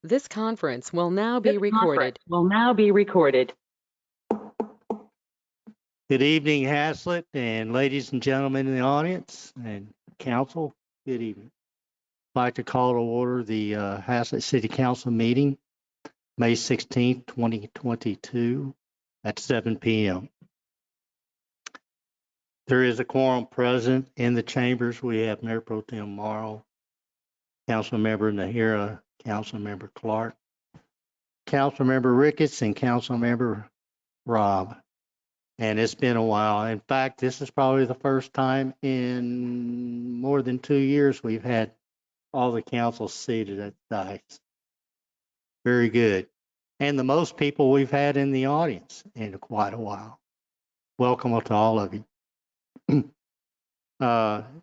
This conference will now This be conference recorded. will now be recorded. Good evening, Haslett, and ladies and gentlemen in the audience and council. Good evening. I'd like to call to order the Haslett City Council meeting, May 16th, 2022 at 7 p.m. There is a quorum present in the chambers. We have Mayor Pro Tem Morrow, Councilmember Nahira, Councilmember Clark, Councilmember Ricketts, and Councilmember Robb. And it's been a while. In fact, this is probably the first time in more than 2 years we've had all the council seated at the dais. Very good. And the most people we've had in the audience in quite a while. Welcome to all of you.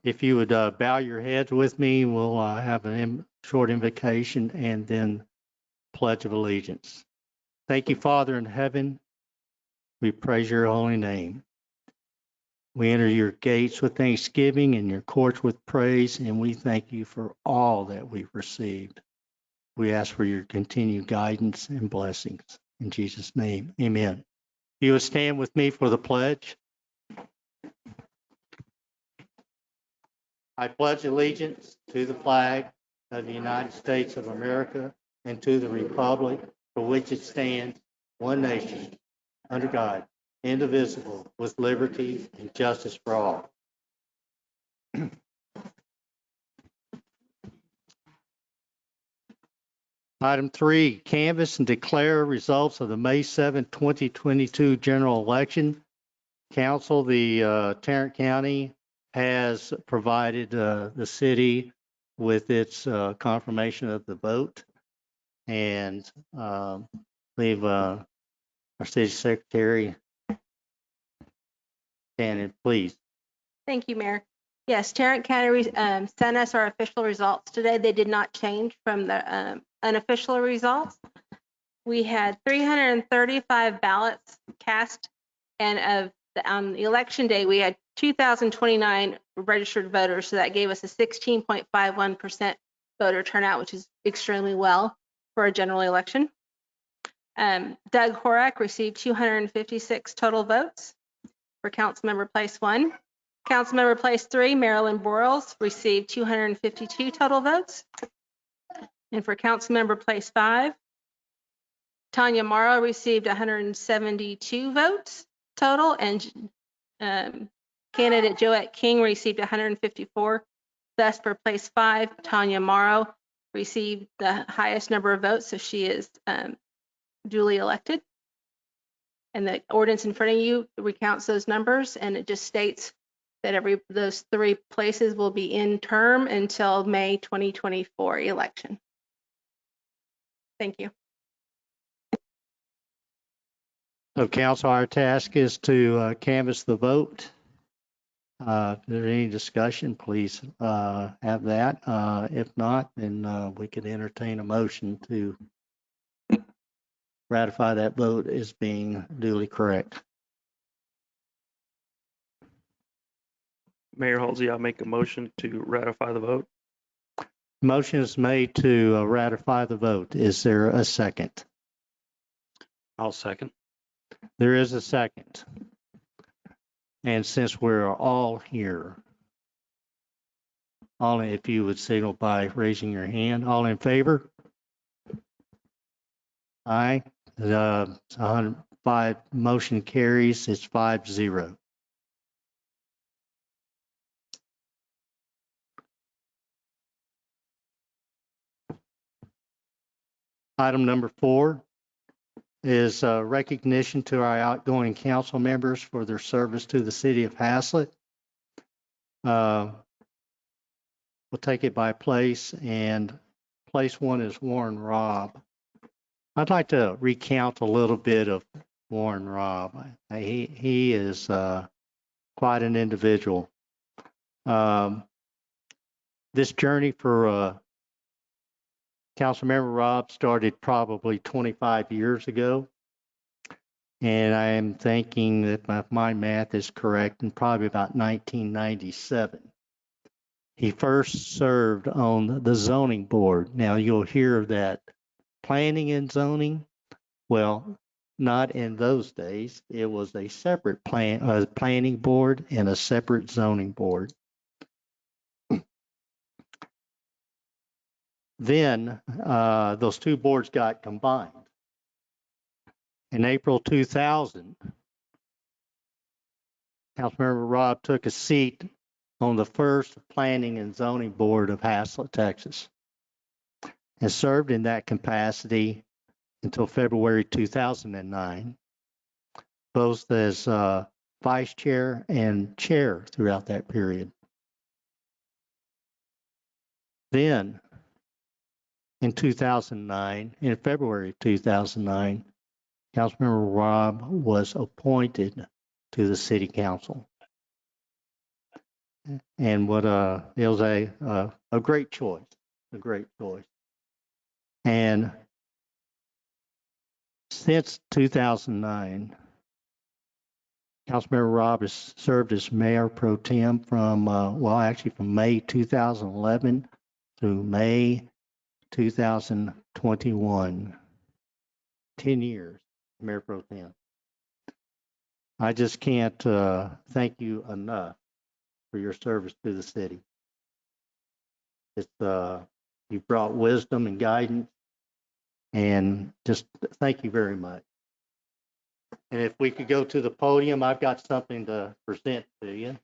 If you would bow your heads with me, we'll have a short invocation and then Pledge of Allegiance. Thank you, Father in heaven. We praise your holy name. We enter your gates with thanksgiving and your courts with praise, and we thank you for all that we've received. We ask for your continued guidance and blessings. In Jesus' name, amen. You will stand with me for the pledge. I pledge allegiance to the flag of the United States of America and to the republic for which it stands, one nation, under God, indivisible, with liberty and justice for all. Item 3, canvass and declare results of the May 7, 2022 general election. Council, the Tarrant County has provided the city with its confirmation of the vote. And I believe our city secretary, Shannon, please. Thank you, Mayor. Yes, Tarrant County sent us our official results today. They did not change from the unofficial results. We had 335 ballots cast, and on the election day, we had 2,029 registered voters, so that gave us a 16.51% voter turnout, which is extremely well for a general election. Doug Horak received 256 total votes for Councilmember Place 1. Councilmember Place 3, Marilyn Boyles, received 252 total votes. And for Councilmember Place 5, Tanya Morrow received 172 votes total, and candidate Joette King received 154. Thus, for Place 5, Tanya Morrow received the highest number of votes, so she is duly elected. And the ordinance in front of you recounts those numbers, and it just states that those 3 places will be in term until May 2024 election. Thank you. So council, our task is to canvass the vote. If there's any discussion, please have that. If not, then we could entertain a motion to ratify that vote as being duly correct. Mayor Halsey, I'll make a motion to ratify the vote. Motion is made to ratify the vote. Is there a second? I'll second. There is a second. And since we're all here, only if you would signal by raising your hand, all in favor? Aye. 105 motion carries. It's 5-0. Item number 4 is recognition to our outgoing council members for their service to the city of Haslett. We'll take it by place, and place 1 is Warren Robb. I'd like to recount a little bit of Warren Robb. He is quite an individual. This journey for Councilmember Robb started probably 25 years ago. And I am thinking that my math is correct, in probably about 1997. He first served on the zoning board. Now you'll hear that planning and zoning. Well, not in those days. It was a separate planning board and a separate zoning board. Then those two boards got combined. In April 2000, Councilmember Robb took a seat on the first planning and zoning board of Haslett, Texas, and served in that capacity until February 2009, both as vice chair and chair throughout that period. Then, in 2009, in February 2009, Councilmember Robb was appointed to the city council. And it was a great choice, a great choice. And since 2009, Councilmember Robb has served as mayor pro tem from May 2011 through May 2021. 10 years, mayor pro tem. I just can't thank you enough for your service to the city. You've brought wisdom and guidance, and just thank you very much. And if we could go to the podium, I've got something to present to you.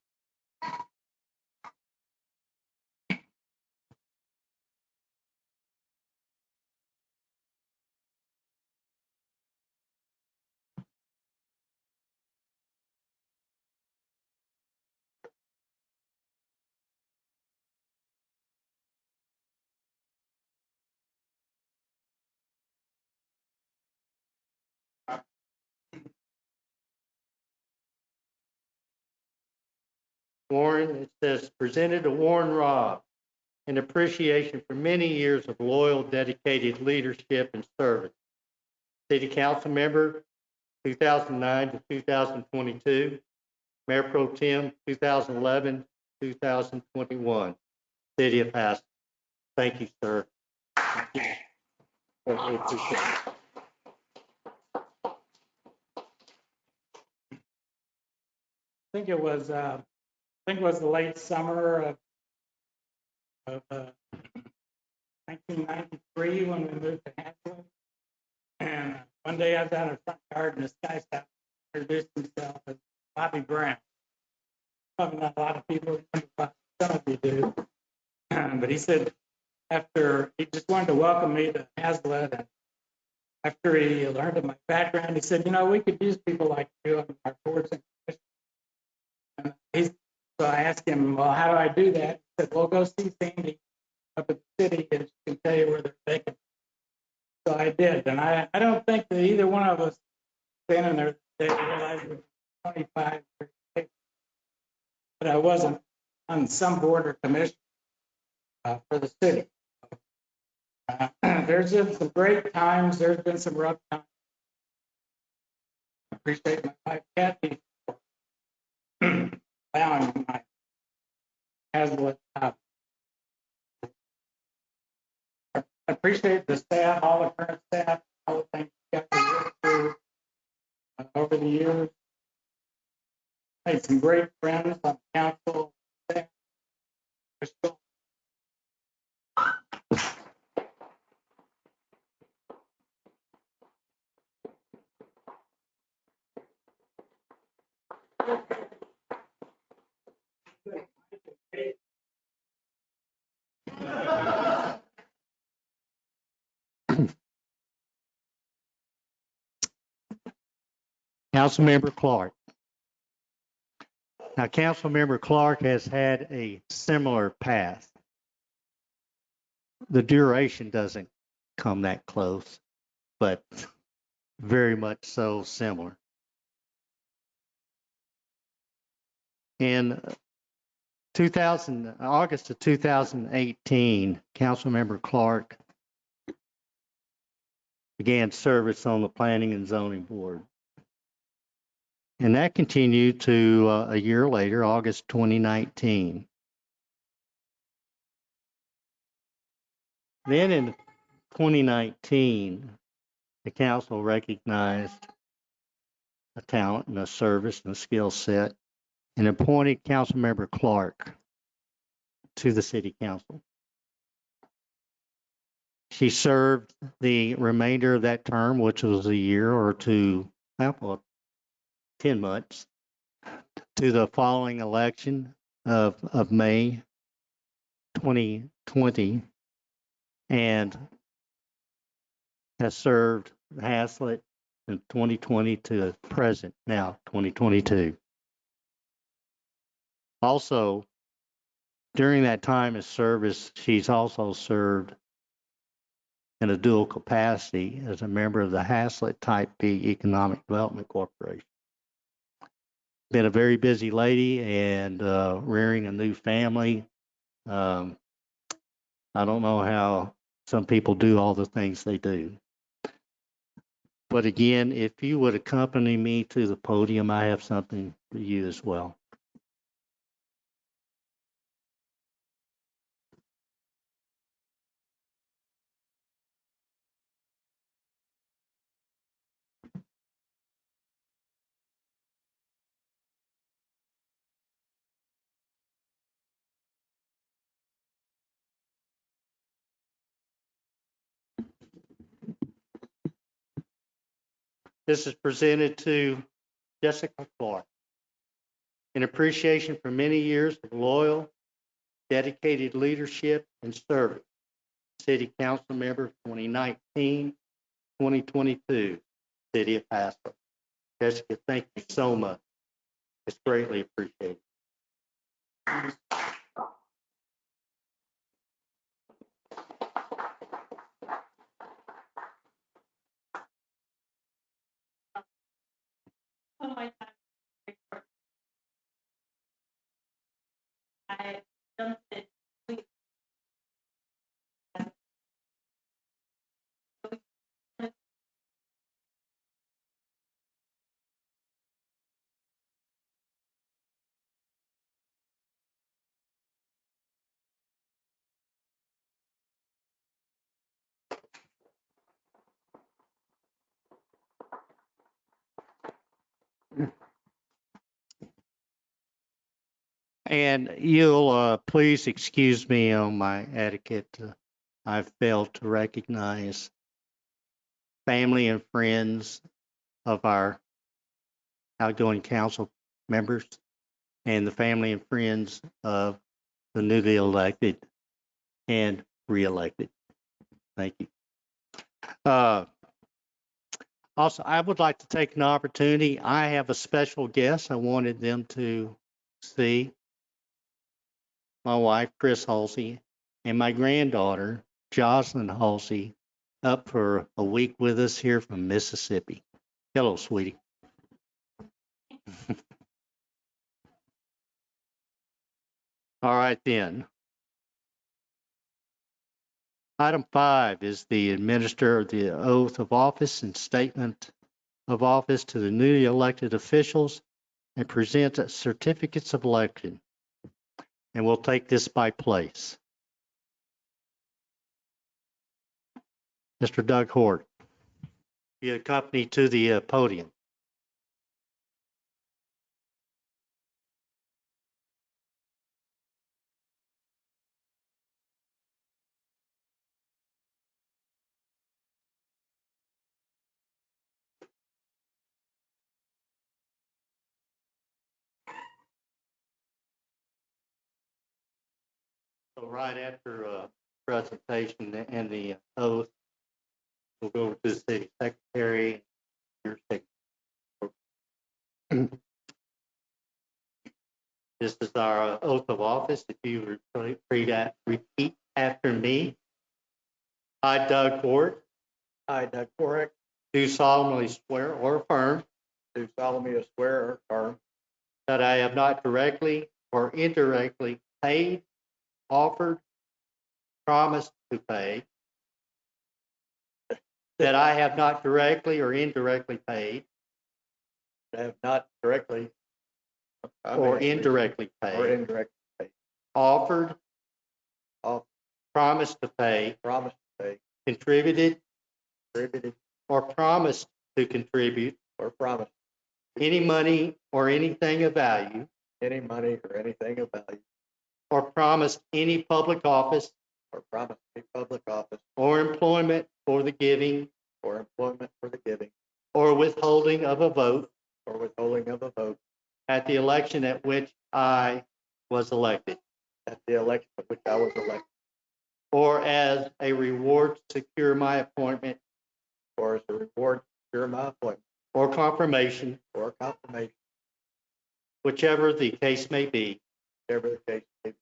Warren, it says, presented to Warren Robb, in appreciation for many years of loyal, dedicated leadership and service. City Council member, 2009 to 2022. Mayor Pro Tem, 2011, 2021. City of Haslett. Thank you, sir. I appreciate it. I think it was the late summer of 1993 when we moved to Haslett. And one day I was out in the front yard and this guy stopped, introduced himself as Bobby Brown. Probably not a lot of people, but some of you do. But he said he just wanted to welcome me to Haslett. And after he learned of my background, he said, we could use people like you on our boards and commissions. So I asked him, well, how do I do that? He said, well, go see Sandy up at the city and she can tell you where they're vacant. So I did. And I don't think that either one of us standing there they realized it was 25 years. But I wasn't on some board or commission for the city. There's been some great times. There's been some rough times. I appreciate my wife, Kathy, for allowing my Haslett. I appreciate the staff, all the current staff, all the things we got to work through over the years. Made some great friends on council. Staff. Councilmember Clark. Now, Councilmember Clark has had a similar path. The duration doesn't come that close, but very much so similar. In August of 2018, Councilmember Clark began service on the Planning and Zoning Board. And that continued to a year later, August 2019. Then in 2019, the council recognized a talent and a service and a skill set and appointed Councilmember Clark to the city council. She served the remainder of that term, which was a year or two, well, 10 months, to the following election of May 2020, and has served Haslett in 2020 to present now, 2022. Also, during that time of service, she's also served in a dual capacity as a member of the Haslett Type B Economic Development Corporation. Been a very busy lady and rearing a new family. I don't know how some people do all the things they do. But again, if you would accompany me to the podium, I have something for you as well. This is presented to Jessica Clark in appreciation for many years of loyal, dedicated leadership and service. City Council Member 2019, 2022, City of Haslett. Jessica, thank you so much. It's greatly appreciated. I jumped in. And you'll please excuse me on my etiquette. I've failed to recognize family and friends of our outgoing council members and the family and friends of the newly elected and re-elected. Thank you. Also, I would like to take an opportunity. I have a special guest I wanted them to see. My wife, Chris Halsey, and my granddaughter, Jocelyn Halsey, up for a week with us here from Mississippi. Hello, sweetie. All right, then. Item 5 is the administer of the oath of office and statement of office to the newly elected officials and present certificates of election. And we'll take this by place. Mr. Doug Hort, be accompanied to the podium. So right after presentation and the oath, we'll go to the city secretary. Your secretary. This is our oath of office. If you repeat after me. I, Doug Ford, I, Doug Corrick, do solemnly swear or affirm do solemnly swear or affirm that I have not directly or indirectly paid, offered, promised to pay, that I have not directly or indirectly paid that I have not directly or indirectly or paid, indirectly paid, offered, Off- promised to pay, promised to pay, contributed, contributed, or promised to contribute or promised any money or anything of value, any money or anything of value, or promised any public office or promised any public office or employment for the giving or employment for the giving or withholding of a vote or withholding of a vote at the election at which I was elected, at the election of which I was elected, or as a reward to secure my appointment or as a reward to secure my appointment or confirmation, or confirmation, whichever the case may be. whatever the case may be.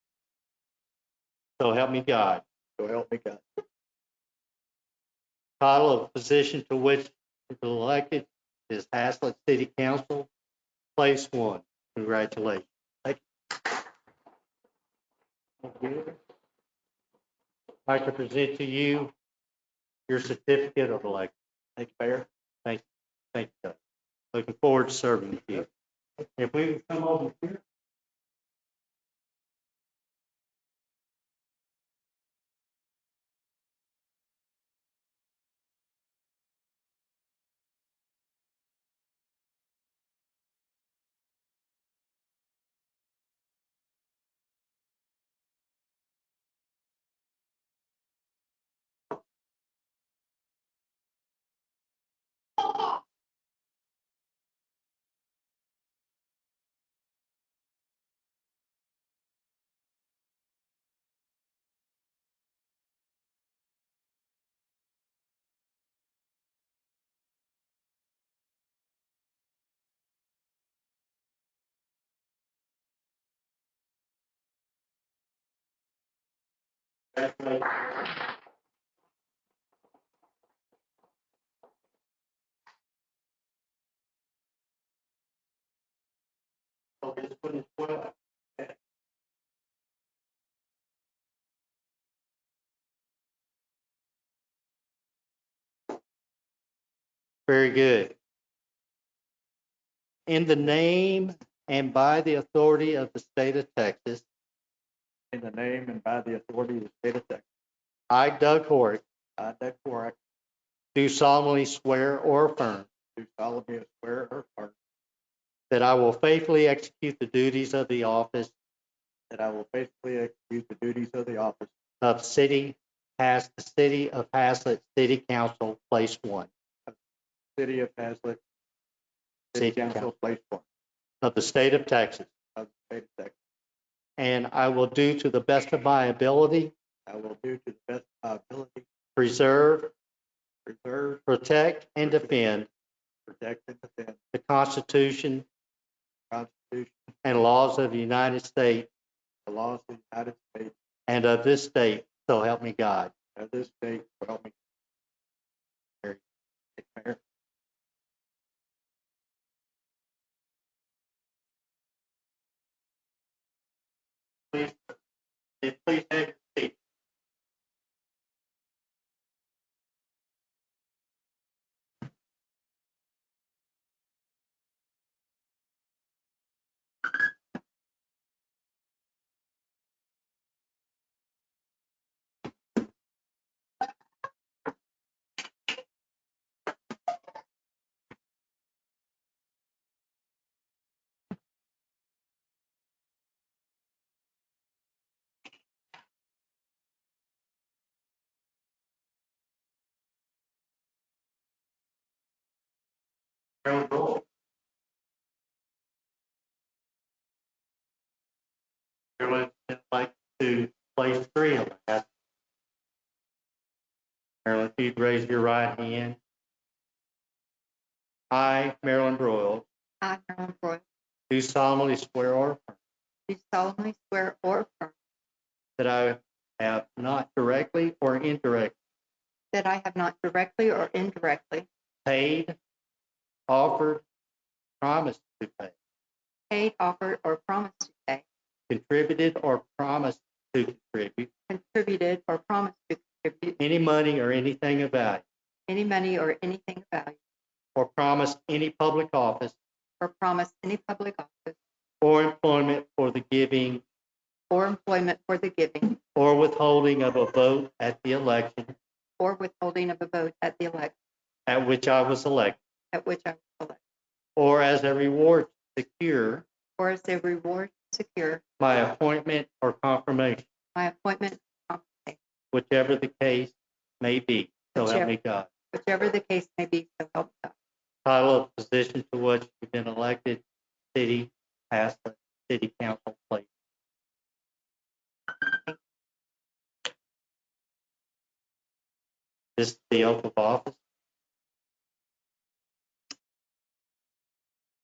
So help me God. So help me God. Title of position to which is elected is Haslett City Council, Place 1. Congratulations. Thank you. I'd like to present to you your certificate of election. Thank you, Mayor. Thank you. Doug. Looking forward to serving with you. If we can come over here. So this one is 12. Very good. In the name and by the authority of the state of Texas, In the name and by the authority of the state of Texas, I, Doug Horick, I, Doug Corrick, do solemnly swear or affirm do solemnly swear or affirm that I will faithfully execute the duties of the office that I will faithfully execute the duties of the office of the City of Haslett City Council, Place 1, City of Haslett, City City Council, Council. Place 1 of the state of Texas, of the state of Texas. and I will do to the best of my ability I will do to the best of my ability, preserve, preserve, protect, and defend protect, and defend the Constitution the Constitution, and laws of the United States the laws of the United States, and of this state, so help me God. and of this state, so help me. Thank you, Mayor. Please have your seat. Marilyn Roll. Marilyn, I'd like to place 3 on that. Marilyn, if you'd raise your right hand. I, Marilyn Broyle, I, Marilyn Broyle, do solemnly swear or affirm do solemnly swear or affirm that I have not directly or indirectly that I have not directly or indirectly paid, offered, promised to pay, paid, offered, or promised to pay, contributed or promised to contribute contributed, or promised to contribute any money or anything of value, any money or anything of value, or promised any public office or promised any public office or employment for the giving or employment for the giving or withholding of a vote at the election or withholding of a vote at the election at which I was elected, at which I was elected, or as a reward to secure or as a reward to secure my appointment or confirmation, my appointment, whichever the case may be. So help me God. whichever the case may be, so help me God. Title of position to which you've been elected, city, Haslett, city council, place. This is the oath of office.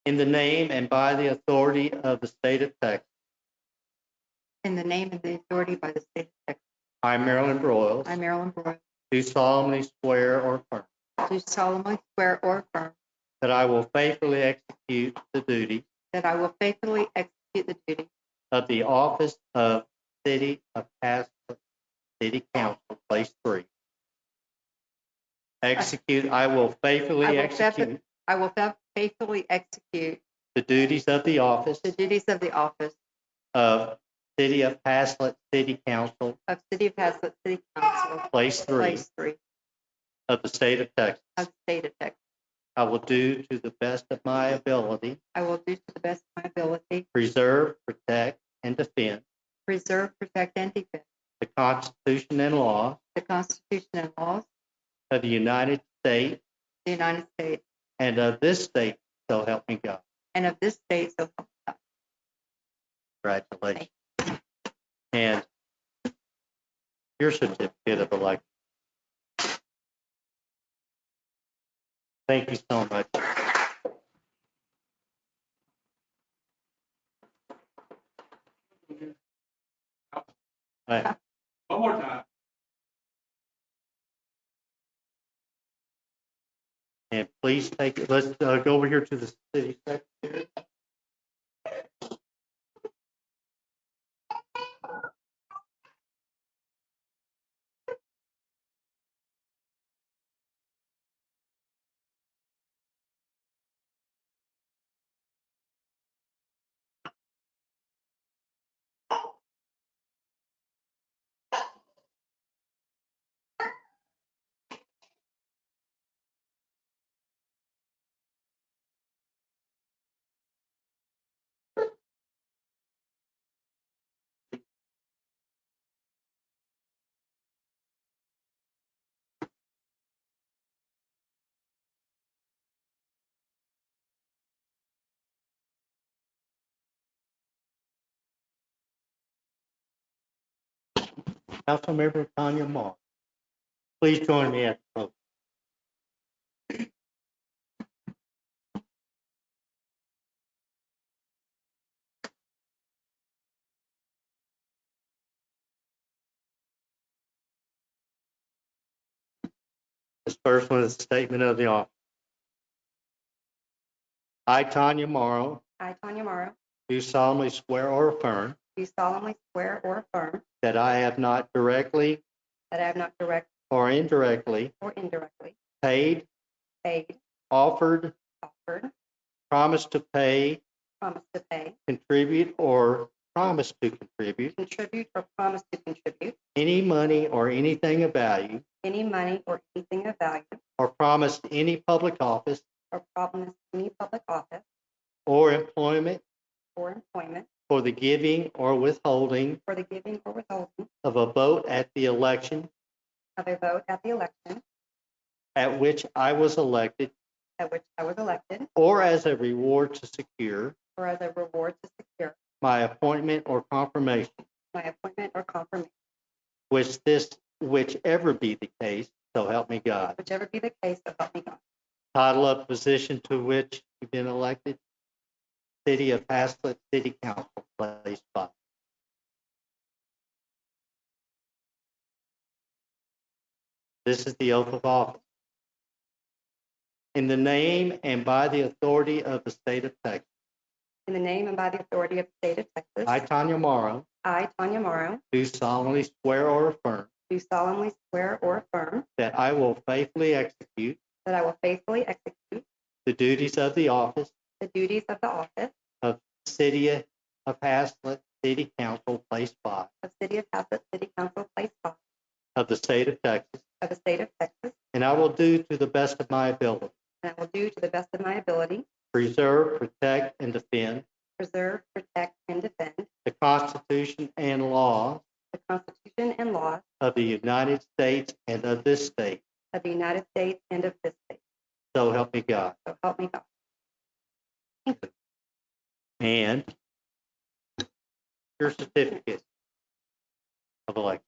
In the name and by the authority of the state of Texas, In the name and the authority by the state of Texas, I, Marilyn Broyles, I, Marilyn Broyles, do solemnly swear or affirm do solemnly swear or affirm that I will faithfully execute the duties that I will faithfully execute the duties of the office of City of Haslett City Council, Place 3. I will faithfully execute I will faithfully execute the duties of the office the duties of the office of City of Haslett City Council, of City of Haslett City Council, Place 3 Place 3 of the state of Texas. of the state of Texas. I will do to the best of my ability, I will do to the best of my ability, preserve, protect, and defend preserve, protect, and defend the Constitution and laws the Constitution and laws of the United States of the United States and of this state, so help me God. and of this state, so help me God. Congratulations. And your certificate of election. Thank you so much. All right. One more time. And please take it. Let's go over here to the city secretary. Councilmember Tanya Moss. Please join me at the vote. This first one is a statement of the office. I, Tanya Morrow, I, Tanya Morrow, do solemnly swear or affirm do solemnly swear or affirm that I have not directly that I have not directly or indirectly or indirectly paid, paid, offered, offered, promised to pay, promised to pay, contribute, or promised to contribute contribute, or promised to contribute any money or anything of value, any money or anything of value, or promised any public office or promised any public office or employment or employment for the giving or withholding for the giving or withholding of a vote at the election of a vote at the election at which I was elected, at which I was elected, or as a reward to secure or as a reward to secure my appointment or confirmation, my appointment or confirmation, whichever be the case, so help me God. whichever be the case, so help me God. Title of position to which you've been elected, City of Haslett City Council, Place 5. This is the oath of office. In the name and by the authority of the state of Texas, In the name and by the authority of the state of Texas, I, Tanya Morrow, I, Tanya Morrow, do solemnly swear or affirm do solemnly swear or affirm that I will faithfully execute that I will faithfully execute the duties of the office the duties of the office of City of Haslett City Council, Place 5 of City of Haslett City Council, Place 5 of the state of Texas, of the state of Texas, and I will do to the best of my ability. and I will do to the best of my ability Preserve, protect, and defend preserve, protect, and defend the Constitution and laws the Constitution and laws of the United States and of this state. of the United States and of this state. So help me God. So help me God. And your certificate of election.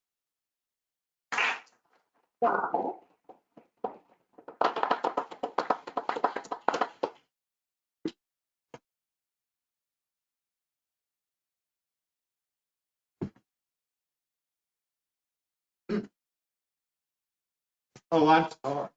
Oh, I'm sorry.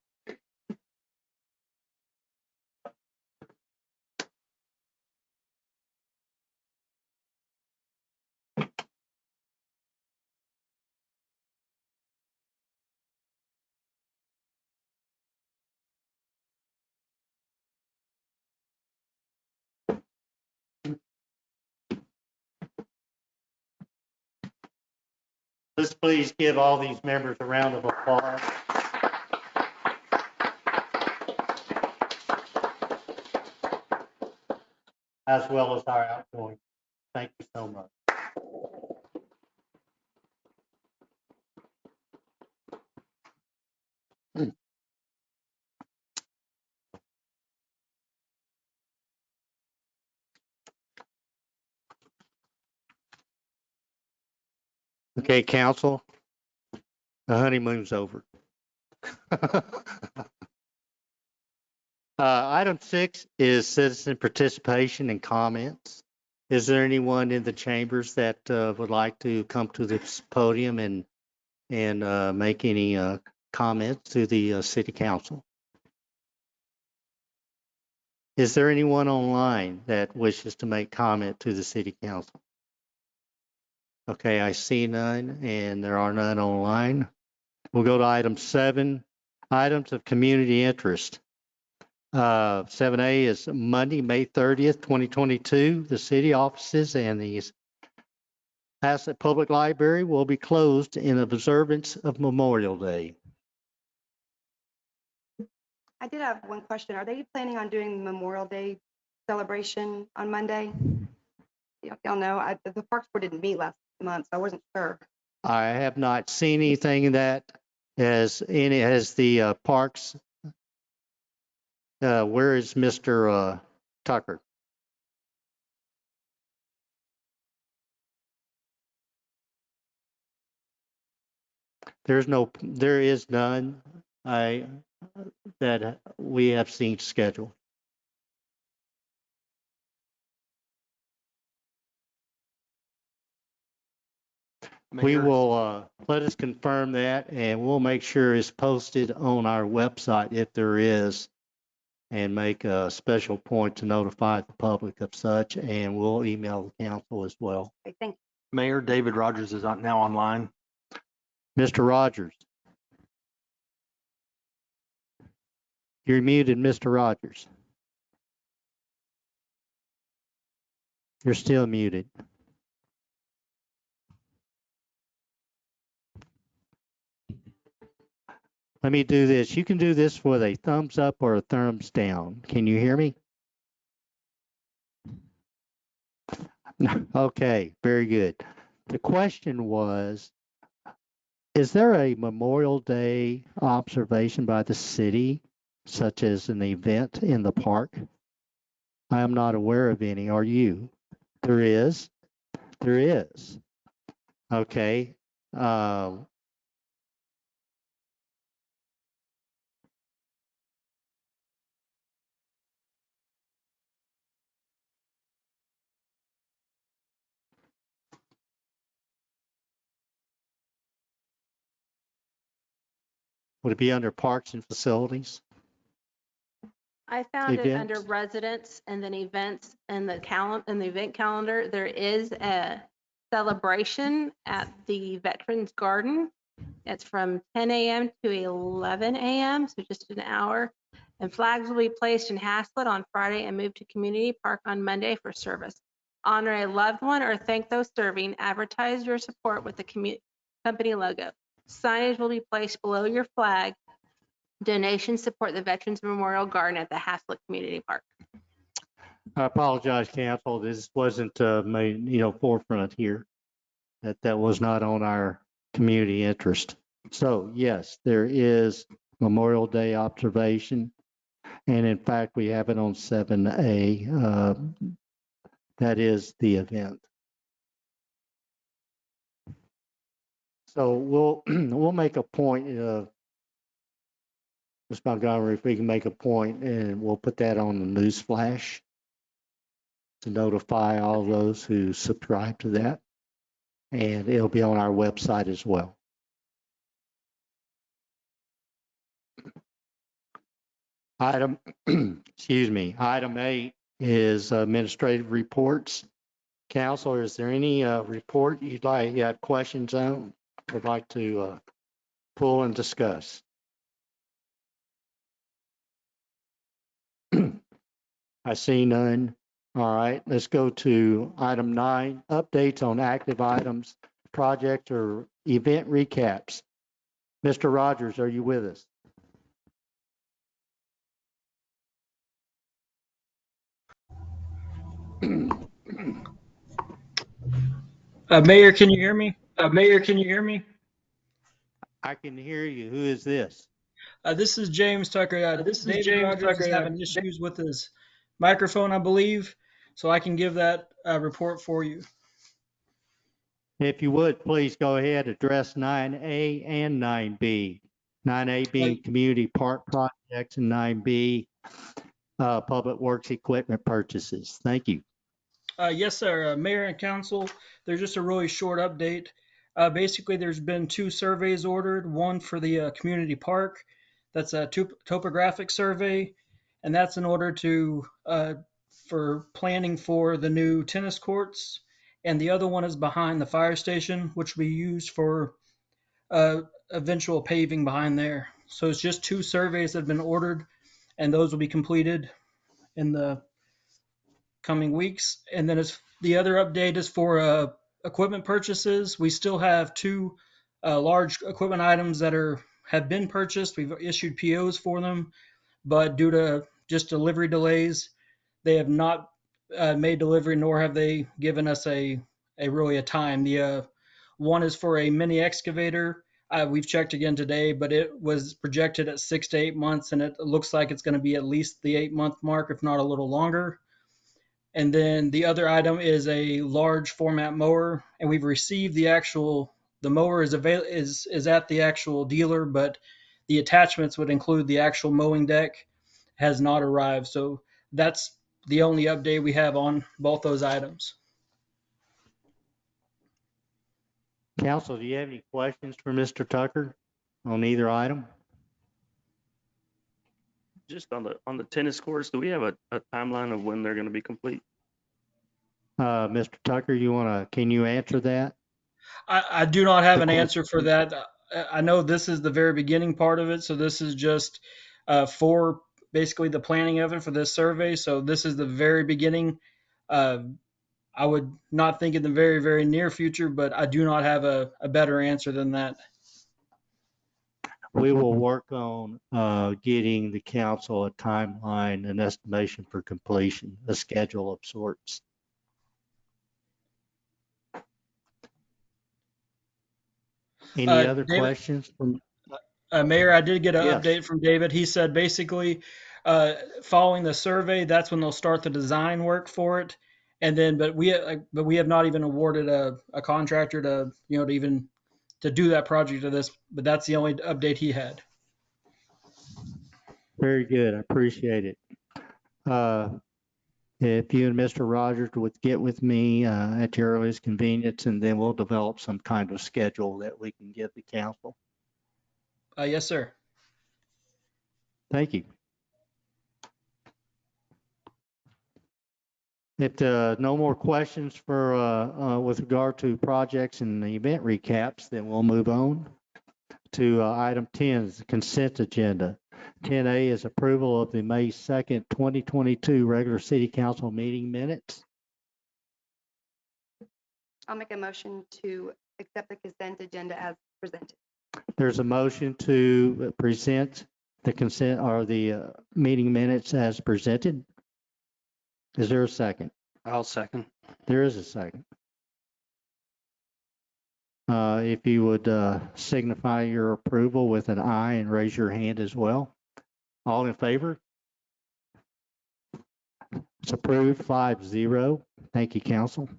Let's please give all these members a round of applause. As well as our outgoing. Thank you so much. Okay, council, the honeymoon's over. Item 6 is citizen participation and comments. Is there anyone in the chambers that would like to come to this podium and make any comments to the city council? Is there anyone online that wishes to make comment to the city council? Okay, I see none, and there are none online. We'll go to item 7, items of community interest. 7A is Monday, May 30th, 2022. The city offices and the Asset Public Library will be closed in observance of Memorial Day. I did have one question. Are they planning on doing Memorial Day celebration on Monday? Y'all know, the Parks Board didn't meet last month, so I wasn't sure. I have not seen anything that has the parks. Where is Mr. Tucker? There is none that we have seen scheduled. We will, let us confirm that, and we'll make sure it's posted on our website if there is, and make a special point to notify the public of such, and we'll email the council as well. Okay, thank you. Mayor David Rogers is now online. Mr. Rogers. You're muted, Mr. Rogers. You're still muted. Let me do this. You can do this with a thumbs up or a thumbs down. Can you hear me? Okay, very good. The question was, is there a Memorial Day observation by the city, such as an event in the park? I am not aware of any. Are you? There is? There is. Okay. Would it be under parks and facilities? I found it under Events? residents and then events and the event calendar. There is a celebration at the Veterans Garden. It's from 10 a.m. to 11 a.m., so just an hour. And flags will be placed in Haslett on Friday and moved to Community Park on Monday for service. Honor a loved one or thank those serving. Advertise your support with the company logo. Signage will be placed below your flag. Donations support the Veterans Memorial Garden at the Haslett Community Park. I apologize, council. This wasn't made, forefront here. That was not on our community interest. So yes, there is Memorial Day observation. And in fact, we have it on 7A. That is the event. So we'll make a point of, Ms. Montgomery, if we can make a point, and we'll put that on the news flash to notify all those who subscribe to that. And it'll be on our website as well. Item, item 8 is administrative reports. Counselor, is there any report you have questions on, would like to pull and discuss? I see none. All right, let's go to item 9, updates on active items, project or event recaps. Mr. Rogers, are you with us? Mayor, can you hear me? Mayor, can you hear me? I can hear you. Who is this? This is James Tucker. This is David James Rogers is Tucker. having issues with his microphone, I believe, so I can give that report for you. If you would, please go ahead, address 9A and 9B. 9A being community park projects and 9B, public works equipment purchases. Thank you. Yes, sir. Mayor and council, there's just a really short update. Basically, there's been 2 surveys ordered, one for the community park. That's a topographic survey, and that's in order to for planning for the new tennis courts. And the other one is behind the fire station, which will be used for eventual paving behind there. So it's just 2 surveys that have been ordered, and those will be completed in the coming weeks. And then the other update is for equipment purchases. We still have 2 large equipment items that have been purchased. We've issued POs for them, but due to just delivery delays, they have not made delivery, nor have they given us a time. The one is for a mini excavator. We've checked again today, but it was projected at 6 to 8 months, and it looks like it's going to be at least the 8-month mark, if not a little longer. And then the other item is a large format mower, and we've received the mower is at the actual dealer, but the attachments would include the actual mowing deck, has not arrived. So that's the only update we have on both those items. Council, do you have any questions for Mr. Tucker on either item? Just on the tennis courts, do we have a timeline of when they're going to be complete? Mr. Tucker, can you answer that? I do not have an answer for that. I know this is the very beginning part of it, so this is just for basically the planning of it for this survey. So this is the very beginning. I would not think in the very, very near future, but I do not have a better answer than that. We will work on getting the council a timeline, an estimation for completion, a schedule of sorts. Any other David, questions from? Mayor, I did get an Yes. update from David. He said basically following the survey, that's when they'll start the design work for it. And then, but we have not even awarded a contractor to do that project to this, but that's the only update he had. Very good. I appreciate it. If you and Mr. Rogers would get with me at your earliest convenience, and then we'll develop some kind of schedule that we can give the council. Yes, sir. Thank you. If no more questions for with regard to projects and the event recaps, then we'll move on to item 10, the consent agenda. 10A is approval of the May 2nd, 2022 regular city council meeting minutes. I'll make a motion to accept the consent agenda as presented. There's a motion to present the consent or the meeting minutes as presented. Is there a second? I'll second. There is a second. If you would signify your approval with an aye and raise your hand as well. All in favor? It's approved 5-0. Thank you, council.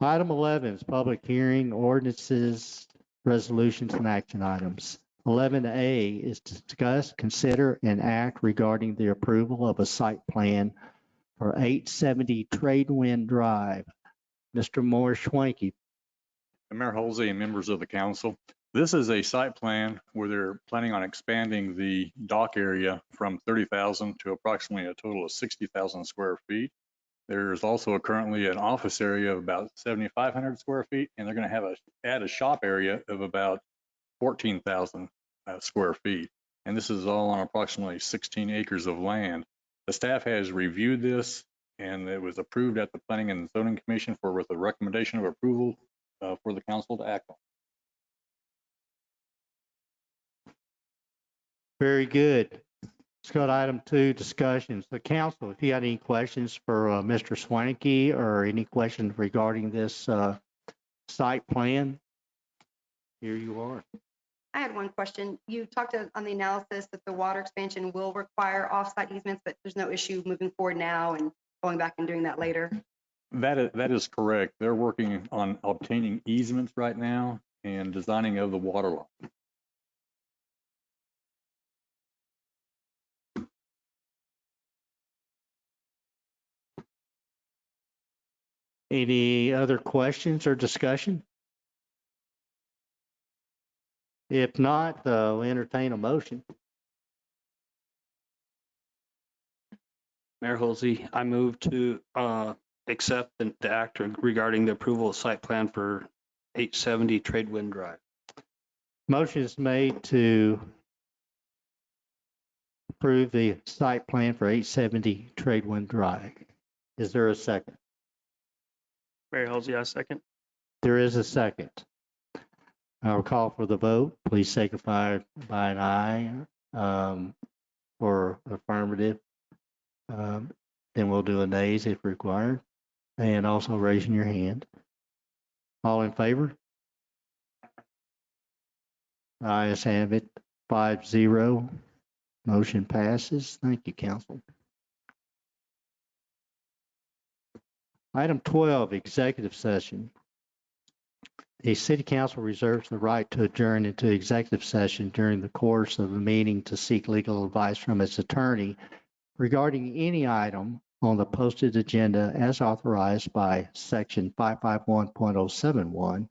Item 11 is public hearing, ordinances, resolutions, and action items. 11A is to discuss, consider, and act regarding the approval of a site plan for 870 Tradewind Drive. Mr. Morris Schwanke. Mayor Holsey and members of the council, this is a site plan where they're planning on expanding the dock area from 30,000 to approximately a total of 60,000 square feet. There's also currently an office area of about 7,500 square feet, and they're going to add a shop area of about 14,000 square feet. And this is all on approximately 16 acres of land. The staff has reviewed this, and it was approved at the Planning and Zoning Commission with a recommendation of approval for the council to act on. Very good. Let's go to item 2, discussions. The council, if you got any questions for Mr. Swanky or any questions regarding this site plan, here you are. I had one question. You talked on the analysis that the water expansion will require off-site easements, but there's no issue moving forward now and going back and doing that later. That is correct. They're working on obtaining easements right now and designing of the water line. Any other questions or discussion? If not, we'll entertain a motion. Mayor Holsey, I move to accept the act regarding the approval of site plan for 870 Tradewind Drive. Motion is made to approve the site plan for 870 Tradewind Drive. Is there a second? Mayor Holsey, I second. There is a second. I'll call for the vote. Please signify by an aye or affirmative. Then we'll do a nays if required. And also raising your hand. All in favor? Ayes have it, 5-0. Motion passes. Thank you, council. Item 12, executive session. The city council reserves the right to adjourn into executive session during the course of the meeting to seek legal advice from its attorney regarding any item on the posted agenda as authorized by section 551.071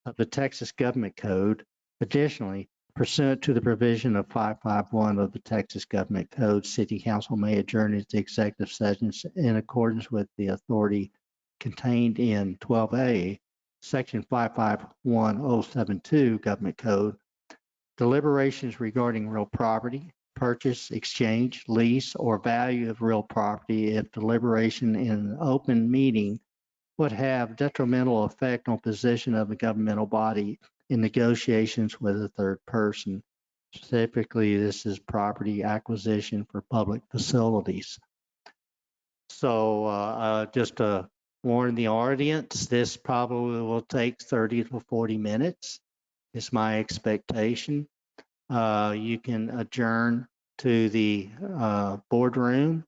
of the Texas Government Code. Additionally, pursuant to the provision of 551 of the Texas Government Code, City Council may adjourn into executive sessions in accordance with the authority contained in 12A, Section 551072 Government Code. Deliberations regarding real property, purchase, exchange, lease, or value of real property if deliberation in an open meeting would have detrimental effect on position of a governmental body in negotiations with a third person. Specifically, this is property acquisition for public facilities. So just to warn the audience, this probably will take 30 to 40 minutes. It's my expectation. You can adjourn to the boardroom.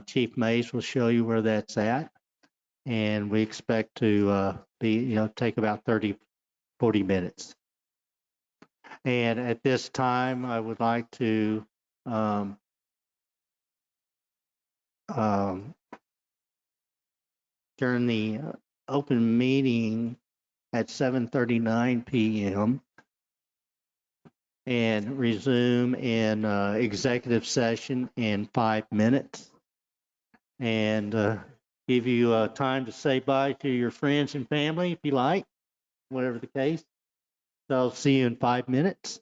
Chief Mays will show you where that's at. And we expect to take about 30, 40 minutes. And at this time, I would like to during the open meeting at 7:39 p.m. and resume in executive session in 5 minutes. And give you time to say bye to your friends and family if you like, whatever the case. So I'll see you in 5 minutes.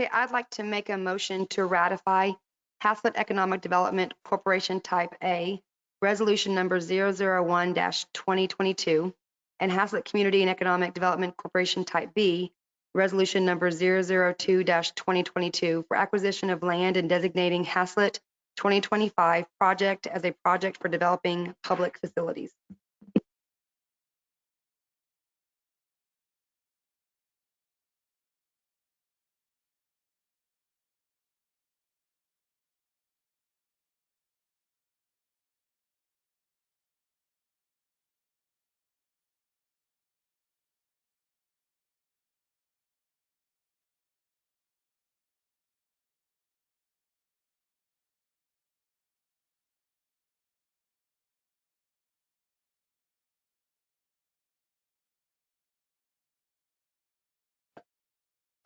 Okay, I'd like to make a motion to ratify Haslett Economic Development Corporation Type A, Resolution Number 001-2022, and Haslett Community and Economic Development Corporation Type B, Resolution Number 002-2022, for acquisition of land and designating Haslett 2025 project as a project for developing public facilities.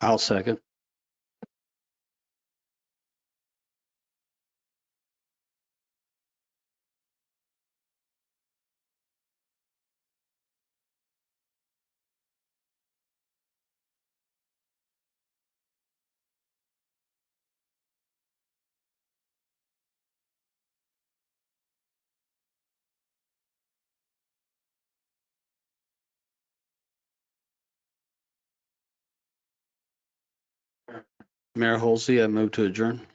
I'll second. Mayor Holsey, I move to adjourn.